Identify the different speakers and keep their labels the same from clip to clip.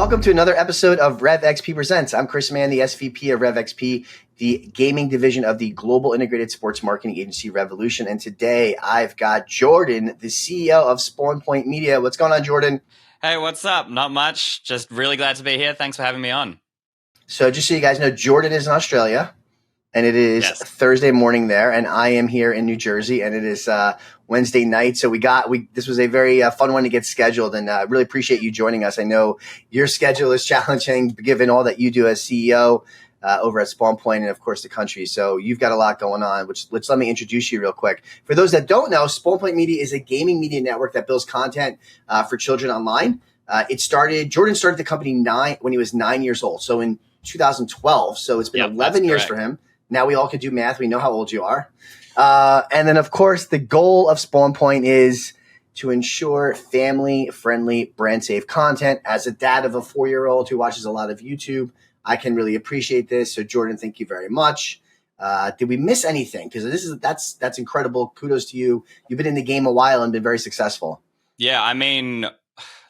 Speaker 1: welcome to another episode of REVXP Presents. I'm Chris Mann, the SVP of REVXP, the gaming division of the global integrated sports marketing agency Revolution. And today I've got Jordan, the CEO of Spawn Point Media. What's going on, Jordan?
Speaker 2: Hey, what's up? Not much. Just really glad to be here. Thanks for having me on.
Speaker 1: So just so you guys know, Jordan is in Australia, and it is Thursday morning there, and I am here in New Jersey, and it is Wednesday night. So this was a very fun one to get scheduled, and I really appreciate you joining us. I know your schedule is challenging given all that you do as CEO over at Spawn Point and, of course, the country. So you've got a lot going on, which let me introduce you real quick. For those that don't know, Spawn Point Media is a gaming media network that builds content for children online. Jordan started the company when he was 9 years old. So in 2012. So it's been 11 years for him. Now we all can do math. We know how old you are. And then, of course, the goal of Spawn Point is to ensure family-friendly, brand-safe content. As a dad of a 4-year-old who watches a lot of YouTube, I can really appreciate this. So, Jordan, thank you very much. Did we miss anything? Because that's incredible. Kudos to you. You've been in the game a while and been very successful.
Speaker 2: Yeah, I mean,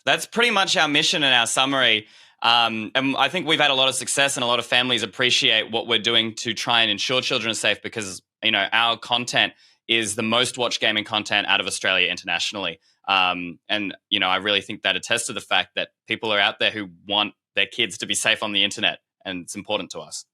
Speaker 2: that's pretty much our mission and our summary. And I think we've had a lot of success, and a lot of families appreciate what we're doing to try and ensure children are safe because, our content is the most watched gaming content out of Australia internationally. And I really think that attests to the fact that people are out there who want their kids to be safe on the internet, and it's important to us.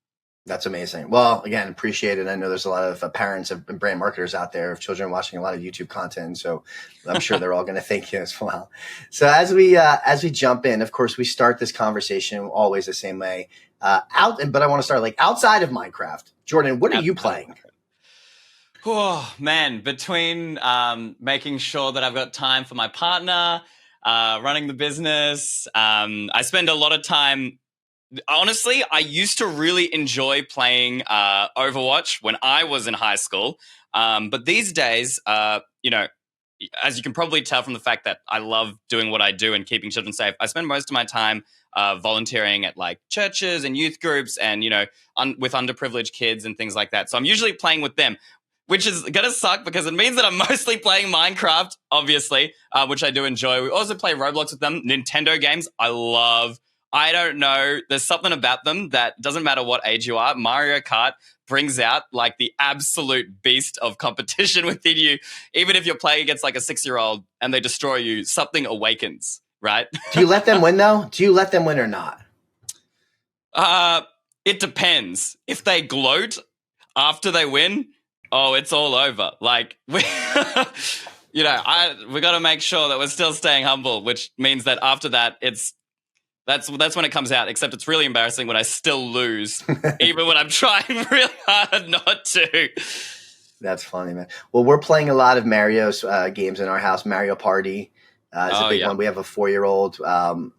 Speaker 1: That's amazing. Well, again, appreciate it. I know there's a lot of parents and brand marketers out there of children watching a lot of YouTube content. So I'm sure they're all going to thank you as well. So as we jump in, of course, we start this conversation always the same way. But I want to start outside of Minecraft. Jordan, what are you playing?
Speaker 2: Oh, man, between making sure that I've got time for my partner, running the business, I spend a lot of time. Honestly, I used to really enjoy playing Overwatch when I was in high school. But these days, as you can probably tell from the fact that I love doing what I do and keeping children safe, I spend most of my time volunteering at churches and youth groups and, with underprivileged kids and things like that. So I'm usually playing with them, which is going to suck because it means that I'm mostly playing Minecraft, obviously, which I do enjoy. We also play Roblox with them. Nintendo games, I don't know. There's something about them that doesn't matter what age you are. Mario Kart brings out the absolute beast of competition within you. Even if you're playing against a 6-year-old and they destroy you, something awakens, right?
Speaker 1: Do you let them win though? Do you let them win or not?
Speaker 2: It depends. If they gloat after they win, it's all over. We got to make sure that we're still staying humble, which means that after that, That's when it comes out, except it's really embarrassing when I still lose, even when I'm trying really hard not to.
Speaker 1: That's funny, man. Well, we're playing a lot of Mario's games in our house. Mario Party is a big one. We have a 4-year-old.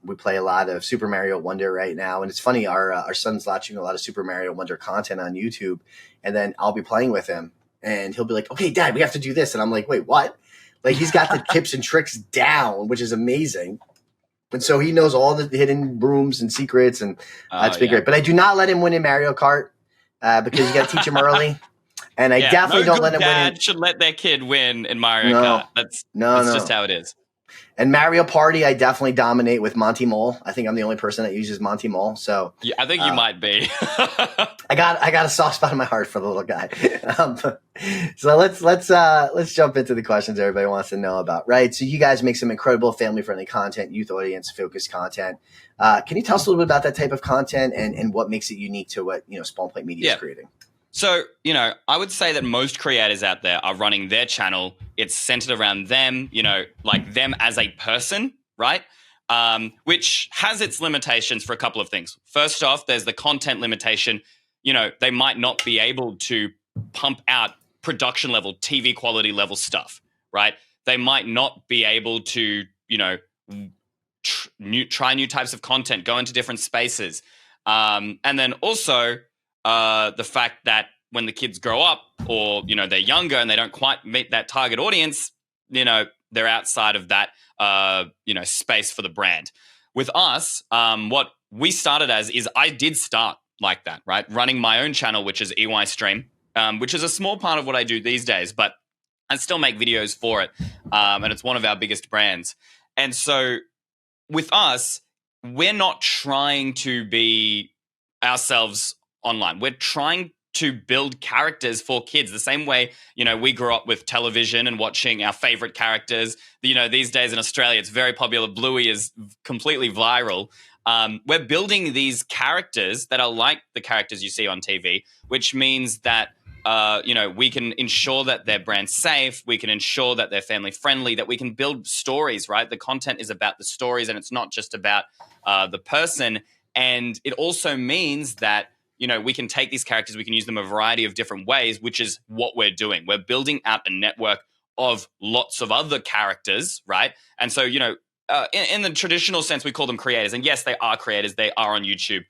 Speaker 1: We play a lot of Super Mario Wonder right now. And it's funny, our son's watching a lot of Super Mario Wonder content on YouTube. And then I'll be playing with him. And he'll be like, okay, Dad, we have to do this. And I'm like, wait, what? He's got the tips and tricks down, which is amazing. And so he knows all the hidden rooms and secrets, and that's been great. But I do not let him win in Mario Kart because you got to teach him early. And I definitely don't let him win.
Speaker 2: Dad should let their kid win in Mario Kart. That's just how it is.
Speaker 1: And Mario Party, I definitely dominate with Monty Mole. I think I'm the only person that uses Monty Mole. So
Speaker 2: yeah, I think you might be.
Speaker 1: I got a soft spot in my heart for the little guy. So let's jump into the questions everybody wants to know about, right? So you guys make some incredible family-friendly content, youth audience-focused content. Can you tell us a little bit about that type of content and what makes it unique to what Spawn Point Media is creating?
Speaker 2: So, I would say that most creators out there are running their channel. It's centered around them, them as a person, right? Which has its limitations for a couple of things. First off, there's the content limitation. They might not be able to pump out production level, TV quality level stuff, right? They might not be able to, try new types of content, go into different spaces. And then also, the fact that when the kids grow up or, they're younger and they don't quite meet that target audience, they're outside of that, space for the brand. With us, what we started as is I did start like that, right? Running my own channel, which is EY Stream, which is a small part of what I do these days, but I still make videos for it. And it's one of our biggest brands. And so with us, we're not trying to be ourselves online. We're trying to build characters for kids the same way, we grew up with television and watching our favorite characters. These days in Australia, it's very popular. Bluey is completely viral. We're building these characters that are like the characters you see on TV, which means that we can ensure that they're brand safe. We can ensure that they're family friendly, that we can build stories, right? The content is about the stories and it's not just about the person. And it also means that, we can take these characters, we can use them a variety of different ways, which is what we're doing. We're building out a network of lots of other characters, right? And so, in the traditional sense, we call them creators. And yes, they are creators. They are on YouTube.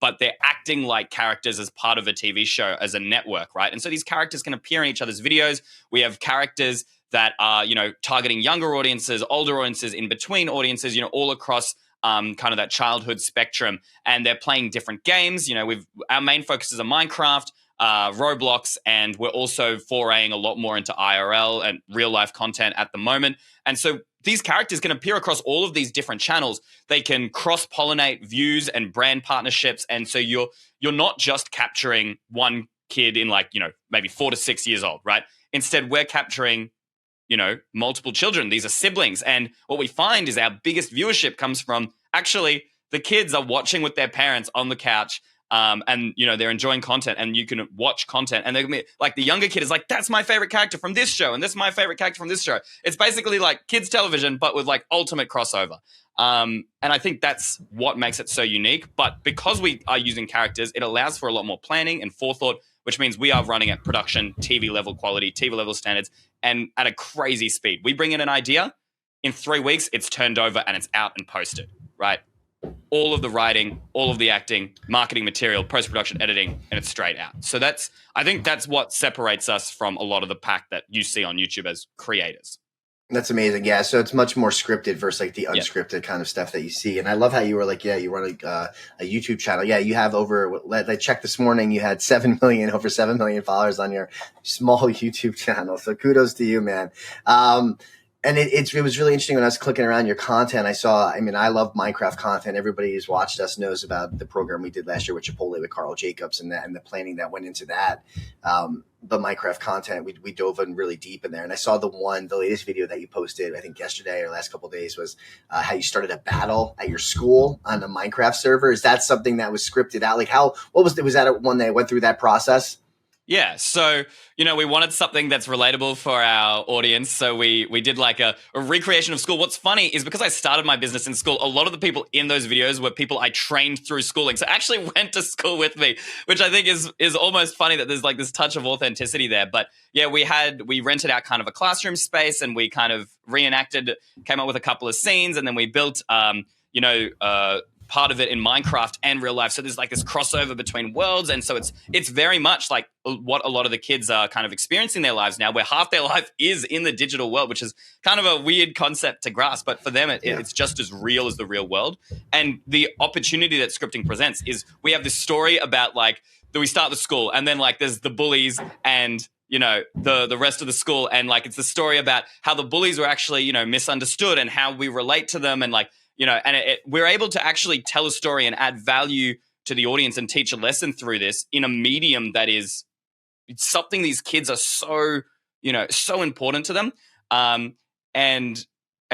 Speaker 2: But they're acting like characters as part of a TV show, as a network, right? And so these characters can appear in each other's videos. We have characters that are, targeting younger audiences, older audiences, in between audiences, all across kind of that childhood spectrum. And they're playing different games. Our main focus is on Minecraft, Roblox, and we're also foraying a lot more into IRL and real life content at the moment. And so these characters can appear across all of these different channels. They can cross-pollinate views and brand partnerships. And so you're not just capturing one kid in maybe 4 to 6 years old, right? Instead, we're capturing, multiple children. These are siblings. And what we find is our biggest viewership comes from actually the kids are watching with their parents on the couch. And they're enjoying content, and you can watch content, and they're like, the younger kid is like, that's my favorite character from this show, and this is my favorite character from this show. It's basically like kids television, but with like ultimate crossover. And I think that's what makes it so unique. But because we are using characters, it allows for a lot more planning and forethought, which means we are running at production, TV level quality, TV level standards, and at a crazy speed. We bring in an idea, in 3 weeks, it's turned over and it's out and posted, right? All of the writing, all of the acting, marketing material, post-production, editing, and it's straight out. So I think that's what separates us from a lot of the pack that you see on YouTube as creators.
Speaker 1: That's amazing. Yeah. So it's much more scripted versus like the unscripted kind of stuff that you see. And I love how you were like, you run a YouTube channel. Yeah. You have I checked this morning, you had over 7 million followers on your small YouTube channel. So kudos to you, man. And it was really interesting when I was clicking around your content. I love Minecraft content. Everybody who's watched us knows about the program we did last year with Chipotle with Carl Jacobs and the planning that went into that. The Minecraft content, we dove in really deep in there. And I saw the latest video that you posted, I think yesterday or last couple of days, was how you started a battle at your school on the Minecraft server. Is that something that was scripted out? Like was that one that went through that process?
Speaker 2: Yeah, so, we wanted something that's relatable for our audience. So we did like a recreation of school. What's funny is because I started my business in school, a lot of the people in those videos were people I trained through schooling. So actually went to school with me, which I think is almost funny that there's like this touch of authenticity there. But yeah, we rented out kind of a classroom space and we kind of came up with a couple of scenes, and then we built, part of it in Minecraft and real life. So there's like this crossover between worlds. And so it's very much like what a lot of the kids are kind of experiencing in their lives now, where half their life is in the digital world, which is kind of a weird concept to grasp. But for them, it's just as real as the real world. And the opportunity that scripting presents is we have this story about like, we start the school and then like there's the bullies and the rest of the school. And like, it's the story about how the bullies were actually, misunderstood and how we relate to them. And like, we're able to actually tell a story and add value to the audience and teach a lesson through this in a medium that is something these kids are so important to them, and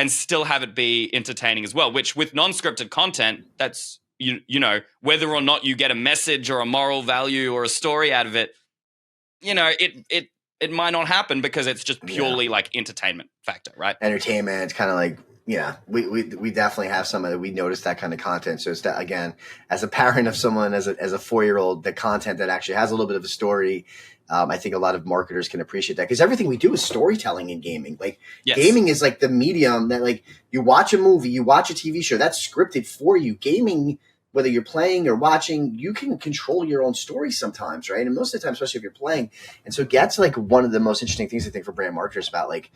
Speaker 2: still have it be entertaining as well, which with non-scripted content, that's, whether or not you get a message or a moral value or a story out of it, it might not happen because it's just purely like entertainment factor, right?
Speaker 1: Entertainment. It's kind of like, yeah, we definitely have some of it. We noticed that kind of content. So it's that, again, as a parent of someone, as a 4-year-old, the content that actually has a little bit of a story, I think a lot of marketers can appreciate that, because everything we do is storytelling in gaming. Like gaming is like the medium that, like, you watch a movie, you watch a TV show, that's scripted for you. Gaming, whether you're playing or watching, you can control your own story sometimes, right? And most of the time, especially if you're playing. And so that's like one of the most interesting things I think for brand marketers about like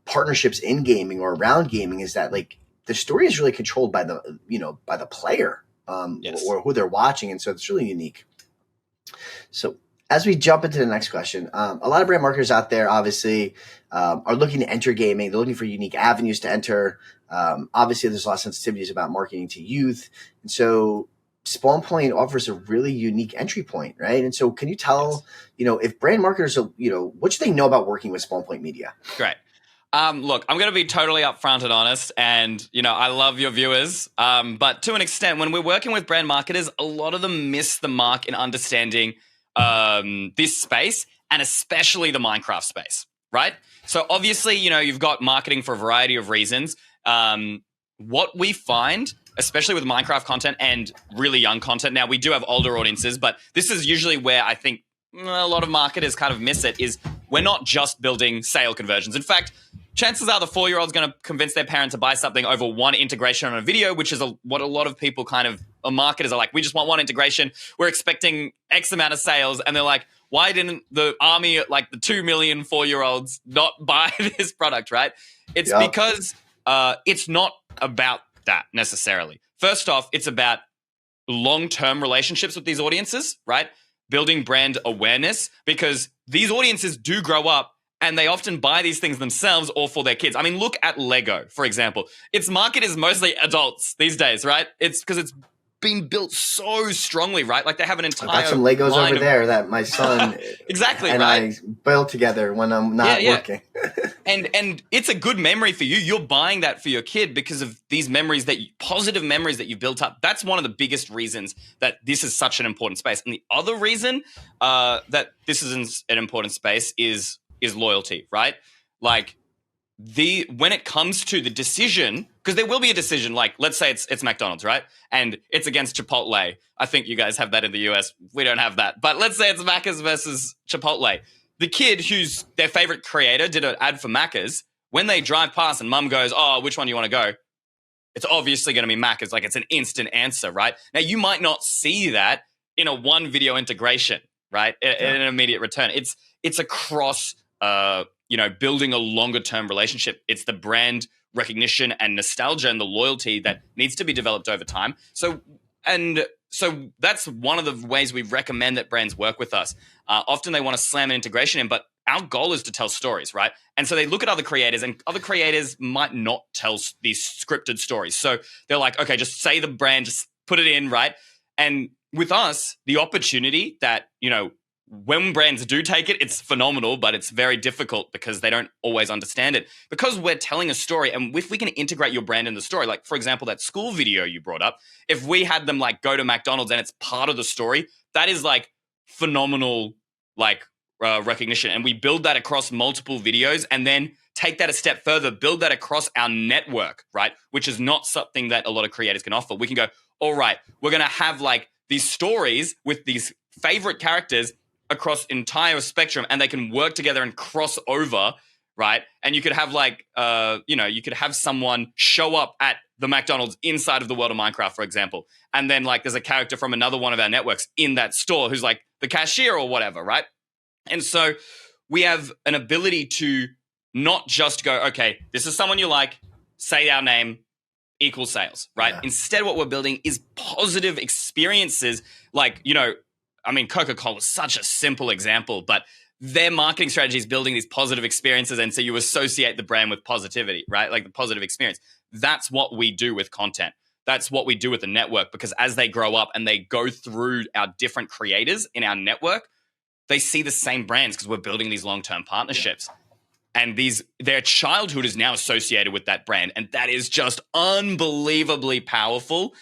Speaker 1: partnerships in gaming or around gaming, is that like the story is really controlled by the player or who they're watching. And so it's really unique. So As we jump into the next question, a lot of brand marketers out there obviously are looking to enter gaming. They're looking for unique avenues to enter. Obviously, there's a lot of sensitivities about marketing to youth. And so Spawn Point offers a really unique entry point, right? And so can you tell, if brand marketers, what should they know about working with Spawn Point Media?
Speaker 2: Great. Look, I'm going to be totally upfront and honest, and I love your viewers. But to an extent, when we're working with brand marketers, a lot of them miss the mark in understanding this space, and especially the Minecraft space, right? So obviously, you've got marketing for a variety of reasons. What we find, especially with Minecraft content and really young content, now we do have older audiences, but this is usually where I think a lot of marketers kind of miss it, is we're not just building sale conversions. In fact, chances are the 4-year-old's going to convince their parent to buy something over one integration on a video, which is what a lot of people marketers are like, we just want one integration. We're expecting X amount of sales. And they're like, why didn't the army, like the 2 million 4-year-olds not buy this product, right? It's because it's not about that necessarily. First off, it's about long-term relationships with these audiences, right? Building brand awareness, because these audiences do grow up and they often buy these things themselves or for their kids. I mean, look at Lego, for example. Its market is mostly adults these days, right? It's because it's been built so strongly, right? Like they have an entire
Speaker 1: I've got some Legos over there that my son
Speaker 2: exactly
Speaker 1: and
Speaker 2: right?
Speaker 1: I build together when I'm not working.
Speaker 2: And it's a good memory for you. You're buying that for your kid because of these memories, positive memories that you've built up. That's one of the biggest reasons that this is such an important space. And the other reason that this is an important space is loyalty, right? Like when it comes to the decision, because there will be a decision, like let's say it's McDonald's, right? And it's against Chipotle. I think you guys have that in the US. We don't have that. But let's say it's Macca's versus Chipotle. The kid who's their favorite creator did an ad for Macca's. When they drive past and mum goes, oh, which one do you want to go? It's obviously going to be Macca's. Like it's an instant answer, right? Now, you might not see that in a one video integration, right? In an immediate return. It's across building a longer term relationship. It's the brand recognition and nostalgia and the loyalty that needs to be developed over time. So that's one of the ways we recommend that brands work with us. Often they want to slam an integration in, but our goal is to tell stories, right? And so they look at other creators, and other creators might not tell these scripted stories. So they're like, okay, just say the brand, just put it in, right? And with us, the opportunity that, when brands do take it, it's phenomenal, but it's very difficult because they don't always understand it. Because we're telling a story, and if we can integrate your brand in the story, like, for example, that school video you brought up, if we had them, like, go to McDonald's and it's part of the story, that is, like, phenomenal, like, recognition. And we build that across multiple videos and then take that a step further, build that across our network, right? Which is not something that a lot of creators can offer. We can go, all right, we're going to have, like, these stories with these favorite characters across entire spectrum, and they can work together and cross over, right? And you could have you could have someone show up at the McDonald's inside of the world of Minecraft, for example. And then like there's a character from another one of our networks in that store who's like the cashier or whatever, right? And so we have an ability to not just go, okay, this is someone you like, say our name, equal sales, right? Yeah. Instead, what we're building is positive experiences. Like, Coca-Cola is such a simple example, but their marketing strategy is building these positive experiences. And so you associate the brand with positivity, right? Like the positive experience. That's what we do with content. That's what we do with the network, because as they grow up and they go through our different creators in our network, they see the same brands because we're building these long-term partnerships. Yeah. And their childhood is now associated with that brand. And that is just unbelievably powerful.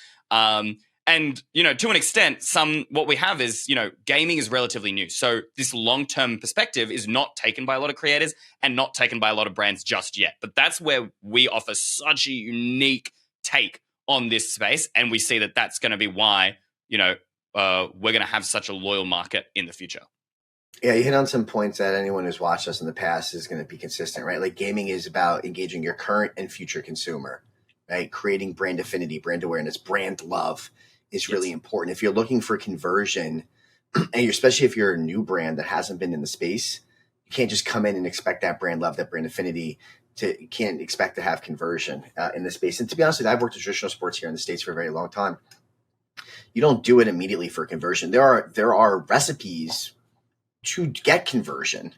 Speaker 2: And, to an extent, what we have is, gaming is relatively new. So this long-term perspective is not taken by a lot of creators and not taken by a lot of brands just yet. But that's where we offer such a unique take on this space. And we see that that's going to be why, we're going to have such a loyal market in the future.
Speaker 1: Yeah, you hit on some points that anyone who's watched us in the past is going to be consistent, right? Like gaming is about engaging your current and future consumer, right? Creating brand affinity, brand awareness, brand love is really important. If you're looking for conversion, and especially if you're a new brand that hasn't been in the space, you can't just come in and expect that brand love, that brand affinity. You can't expect to have conversion in the space. And to be honest with you, I've worked in traditional sports here in the States for a very long time. You don't do it immediately for conversion. There are recipes to get conversion,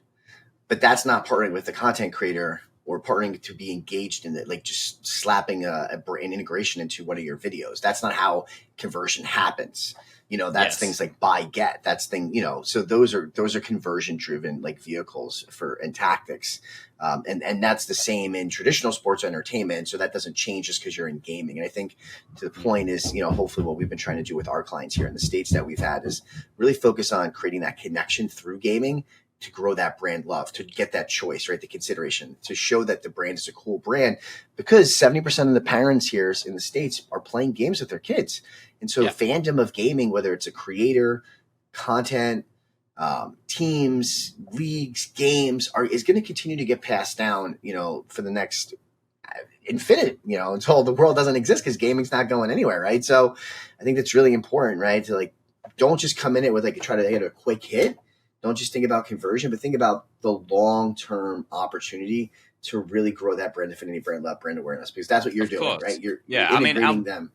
Speaker 1: but that's not partnering with the content creator or partnering to be engaged in it, like just slapping an integration into one of your videos. That's not how conversion happens. That's things like buy, get. That's so those are conversion driven like vehicles and tactics. And that's the same in traditional sports entertainment. So that doesn't change just because you're in gaming. And I think to the point is, hopefully what we've been trying to do with our clients here in the States that we've had is really focus on creating that connection through gaming to grow that brand love, to get that choice, right? The consideration, to show that the brand is a cool brand, because 70% of the parents here in the States are playing games with their kids. And so fandom of gaming, whether it's a creator, content, teams, leagues, games, is going to continue to get passed down, for the next infinite, until the world doesn't exist, because gaming's not going anywhere, right? So I think that's really important, right? To don't just come in it with try to get a quick hit. Don't just think about conversion, but think about the long-term opportunity to really grow that brand affinity, brand love, brand awareness, because that's what you're doing, right? You're integrating them.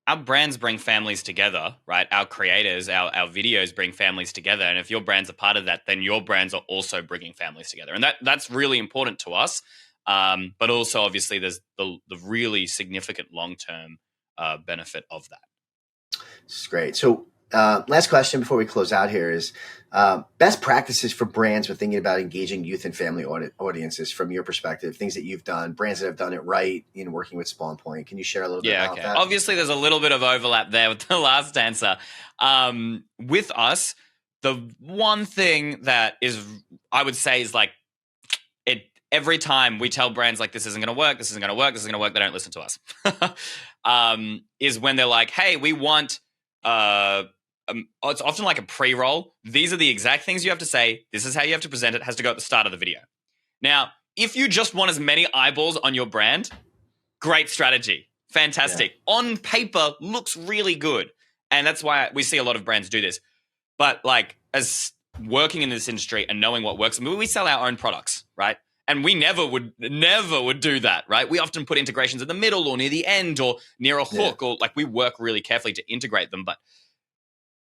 Speaker 2: Our brands bring families together, right? Our creators, our videos bring families together. And if your brand's a part of that, then your brands are also bringing families together. And that's really important to us. But also, obviously, there's the really significant long-term benefit of that.
Speaker 1: This is great. So last question before we close out here is best practices for brands when thinking about engaging youth and family audiences from your perspective, things that you've done, brands that have done it right in working with Spawn Point. Can you share a little bit about that?
Speaker 2: Obviously, there's a little bit of overlap there with the last answer. With us, the one thing that is, I would say, is every time we tell brands this isn't going to work, this isn't going to work, this isn't going to work, they don't listen to us. Is when they're like, hey, we want it's often like a pre-roll. These are the exact things you have to say. This is how you have to present it. It has to go at the start of the video. Now, if you just want as many eyeballs on your brand, great strategy. Fantastic. Yeah. On paper, looks really good. And that's why we see a lot of brands do this. But as working in this industry and knowing what works, we sell our own products, right? And we never would do that, right? We often put integrations in the middle or near the end or near a hook, or we work really carefully to integrate them. But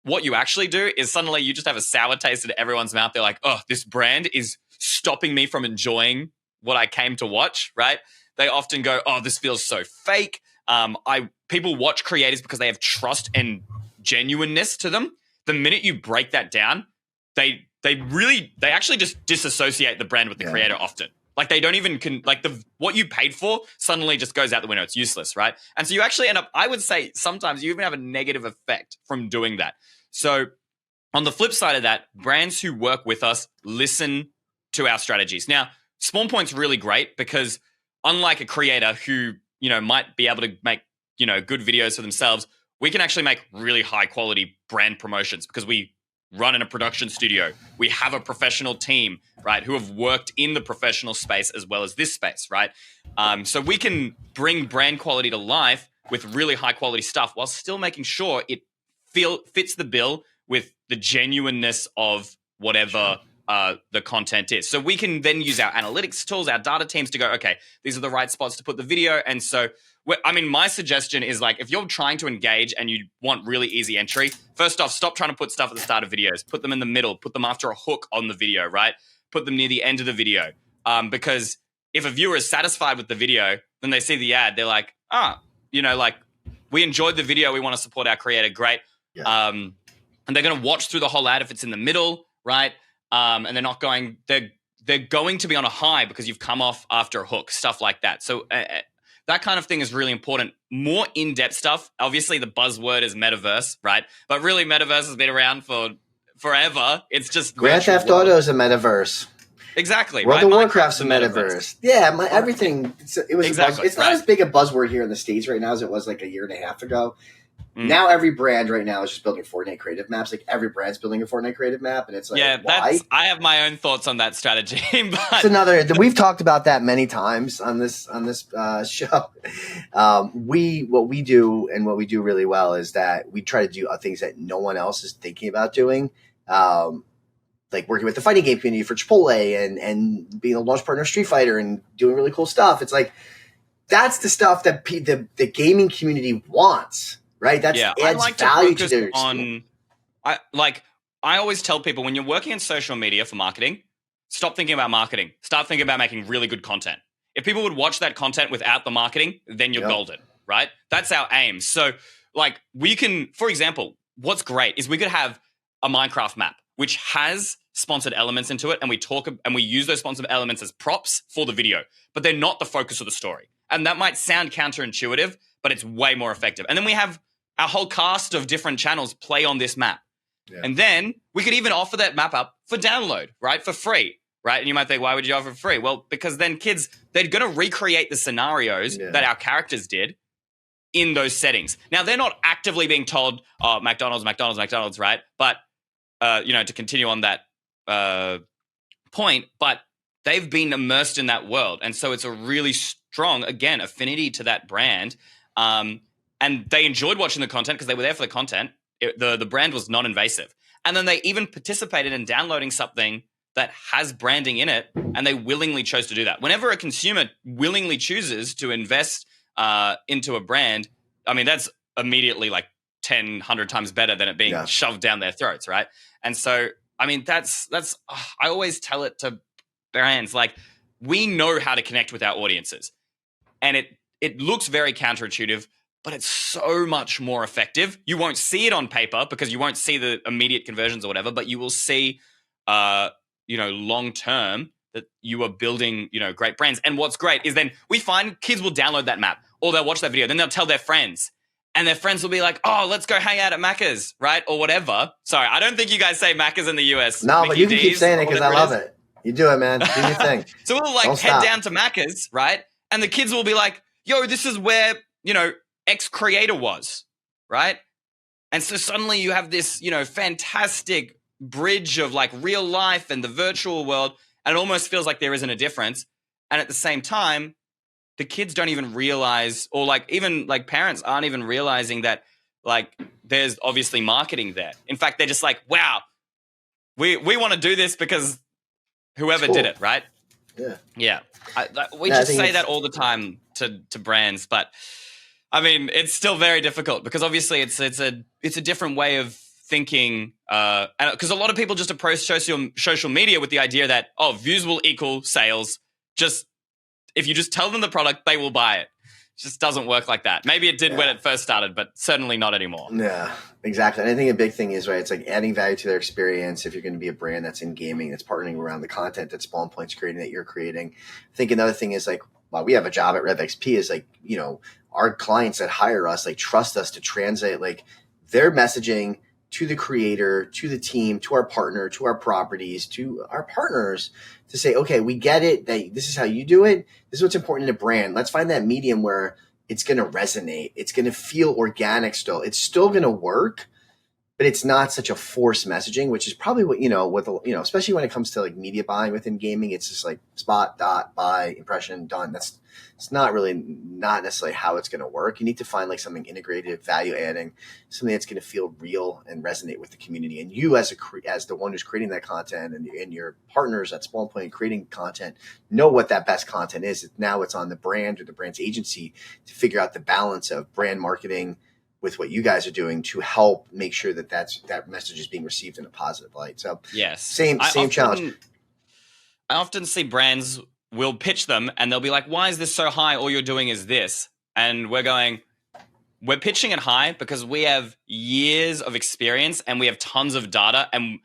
Speaker 2: what you actually do is suddenly you just have a sour taste in everyone's mouth. They're like, oh, this brand is stopping me from enjoying what I came to watch, right? They often go, oh, this feels so fake. People watch creators because they have trust and genuineness to them. The minute you break that down, they actually just disassociate the brand with the creator often. They don't even what you paid for suddenly just goes out the window. It's useless, right? And so you actually end up, I would say sometimes you even have a negative effect from doing that. So on the flip side of that, brands who work with us listen to our strategies. Now, Spawn Point's really great because unlike a creator who, might be able to make, good videos for themselves, we can actually make really high quality brand promotions because we run in a production studio. We have a professional team, right, who have worked in the professional space as well as this space, right? So we can bring brand quality to life with really high quality stuff while still making sure it fits the bill with the genuineness of whatever the content is. So we can then use our analytics tools, our data teams to go, okay, these are the right spots to put the video. And so, my suggestion is if you're trying to engage and you want really easy entry, first off, stop trying to put stuff at the start of videos. Put them in the middle. Put them after a hook on the video, right? Put them near the end of the video. Because if a viewer is satisfied with the video, then they see the ad. They're like, we enjoyed the video. We want to support our creator. Great. Yeah. And they're going to watch through the whole ad if it's in the middle, right? And they're not going, they're going to be on a high because you've come off after a hook, stuff like that. So that kind of thing is really important. More in-depth stuff. Obviously, the buzzword is metaverse, right? But really, metaverse has been around for forever. It's just
Speaker 1: Grand Theft Auto is a metaverse.
Speaker 2: Exactly.
Speaker 1: World of Warcraft's a metaverse. Yeah, everything. It was exactly. It's not as big a buzzword here in the States right now as it was a year and a half ago. Now every brand right now is just building Fortnite creative maps. Every brand's building a Fortnite creative map, and it's why?
Speaker 2: I have my own thoughts on that strategy. But
Speaker 1: it's another. We've talked about that many times on this show. What we do and what we do really well is that we try to do things that no one else is thinking about doing. Working with the fighting game community for Chipotle and being a launch partner of Street Fighter and doing really cool stuff. It's that's the stuff that the gaming community wants. Right, adds value to their experience.
Speaker 2: I always tell people when you're working in social media for marketing, stop thinking about marketing. Start thinking about making really good content. If people would watch that content without the marketing, then you're golden, right? That's our aim. So like we can, for example, what's great is we could have a Minecraft map, which has sponsored elements into it. And we use those sponsored elements as props for the video, but they're not the focus of the story. And that might sound counterintuitive, but it's way more effective. And then we have our whole cast of different channels play on this map. Yeah. And then we could even offer that map up for download, right? For free, right? And you might think, why would you offer it for free? Well, because then kids, they're going to recreate the scenarios that our characters did in those settings. Now, they're not actively being told, oh, McDonald's, right? But, to continue on that point, but they've been immersed in that world. And so it's a really strong, again, affinity to that brand. And they enjoyed watching the content because they were there for the content. The brand was non-invasive. And then they even participated in downloading something that has branding in it, and they willingly chose to do that. Whenever a consumer willingly chooses to invest into a brand, I mean, that's immediately like 10, 100 times better than it being shoved down their throats, right? And so, I mean, that's I always tell it to brands, like, we know how to connect with our audiences. And it looks very counterintuitive, but it's so much more effective. You won't see it on paper because you won't see the immediate conversions or whatever, but you will see, long term that you are building, great brands. And what's great is then we find kids will download that map or they'll watch that video. Then they'll tell their friends, and their friends will be like, "Oh, let's go hang out at Macca's," right, or whatever. Sorry, I don't think you guys say Macca's in the US.
Speaker 1: No, but you can keep saying it because I love it. You do it, man. Do your thing.
Speaker 2: So we'll head down to Macca's, right? And the kids will be like, "Yo, this is where X creator was," right? And so suddenly you have this, fantastic bridge of like real life and the virtual world, and it almost feels like there isn't a difference. And at the same time, the kids don't even realize, or like even like parents aren't even realizing that like there's obviously marketing there. In fact, they're just like, wow, we want to do this because whoever did it, right? Yeah. We just say that all the time to brands, but I mean, it's still very difficult because obviously it's a different way of thinking, because a lot of people just approach social media with the idea that, oh, views will equal sales. If you just tell them the product, they will buy it. It just doesn't work like that. Maybe it did when it first started, but certainly not anymore.
Speaker 1: Yeah, exactly. And I think a big thing is, right, it's like adding value to their experience. If you're going to be a brand that's in gaming, that's partnering around the content that Spawn Point's creating, that you're creating. I think another thing is like, while we have a job at REVXP, is like, our clients that hire us, like, trust us to translate like their messaging to the creator, to the team, to our partner, to our properties, to our partners, to say, okay, we get it. This is how you do it. This is what's important in a brand. Let's find that medium where it's going to resonate. It's going to feel organic still. It's still going to work, but it's not such a forced messaging, which is probably what, especially when it comes to like media buying within gaming, it's just like spot, dot, buy, impression, done. It's not necessarily how it's going to work. You need to find like something integrated, value adding, something that's going to feel real and resonate with the community. And you as the one who's creating that content, and your partners at Spawn Point creating content, know what that best content is. Now it's on the brand or the brand's agency to figure out the balance of brand marketing with what you guys are doing to help make sure that message is being received in a positive light. So
Speaker 2: yes,
Speaker 1: same challenge.
Speaker 2: I often see brands will pitch them and they'll be like, why is this so high? All you're doing is this. And we're pitching it high because we have years of experience and we have tons of data, and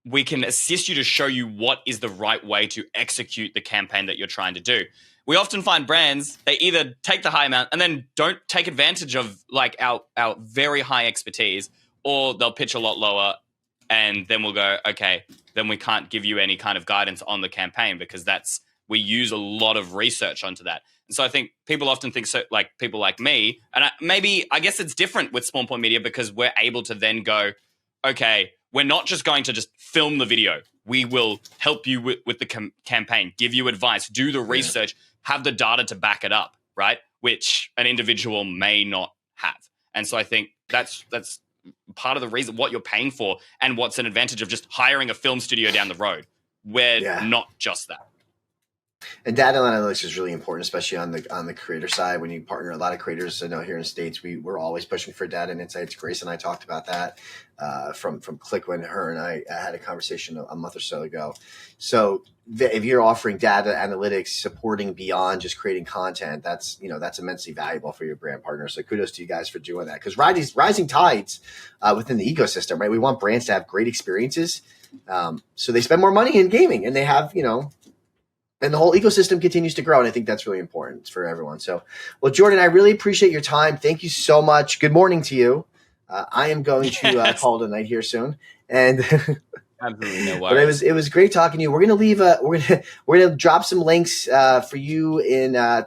Speaker 2: we can assist you to show you what is the right way to execute the campaign that you're trying to do. We often find brands, they either take the high amount and then don't take advantage of like our very high expertise, or they'll pitch a lot lower and then we'll go, okay, then we can't give you any kind of guidance on the campaign because we use a lot of research onto that. And so I think people often think, so like people like me, and I guess it's different with Spawn Point Media because we're able to then go, okay, we're not just going to just film the video. We will help you with the campaign, give you advice, do the research, have the data to back it up, right? Which an individual may not have. And so I think that's part of the reason what you're paying for and what's an advantage of just hiring a film studio down the road. We're not just that.
Speaker 1: And data analytics is really important, especially on the creator side. When you partner a lot of creators, I know here in the States, we're always pushing for data and insights. Grace and I talked about that from Click when her and I had a conversation a month or so ago. So if you're offering data analytics, supporting beyond just creating content, that's immensely valuable for your brand partners. So kudos to you guys for doing that, because rising tides within the ecosystem, right? We want brands to have great experiences, so they spend more money in gaming, and they have and the whole ecosystem continues to grow. And I think that's really important for everyone. So, well, Jordan, I really appreciate your time. Thank you so much. Good morning to you. I am going to call it a night here soon. And
Speaker 2: absolutely no worries.
Speaker 1: But it was great talking to you. We're gonna leave we're gonna drop some links for you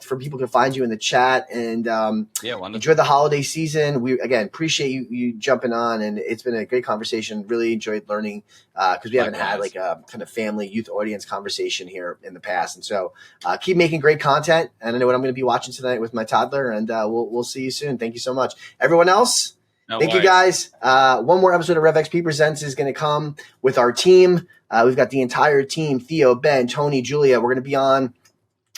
Speaker 1: for people to find you in the chat, and enjoy the holiday season. We again appreciate you jumping on, and it's been a great conversation. Really enjoyed learning because we haven't had like a kind of family youth audience conversation here in the past, and so keep making great content. And I know what I'm going to be watching tonight with my toddler, and we'll see you soon. Thank you so much, everyone else. Thank you, guys. One more episode of REVXP Presents is going to come with our team. We've got the entire team, Theo, Ben, Tony, Julia. We're going to be on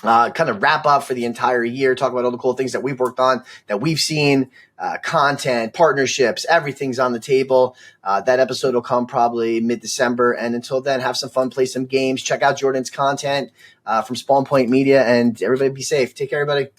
Speaker 1: kind of wrap up for the entire year, talk about all the cool things that we've worked on, that we've seen, content, partnerships, everything's on the table. That episode will come probably mid-December. And until then, have some fun, play some games, check out Jordan's content from Spawn Point Media, and everybody be safe. Take care, everybody.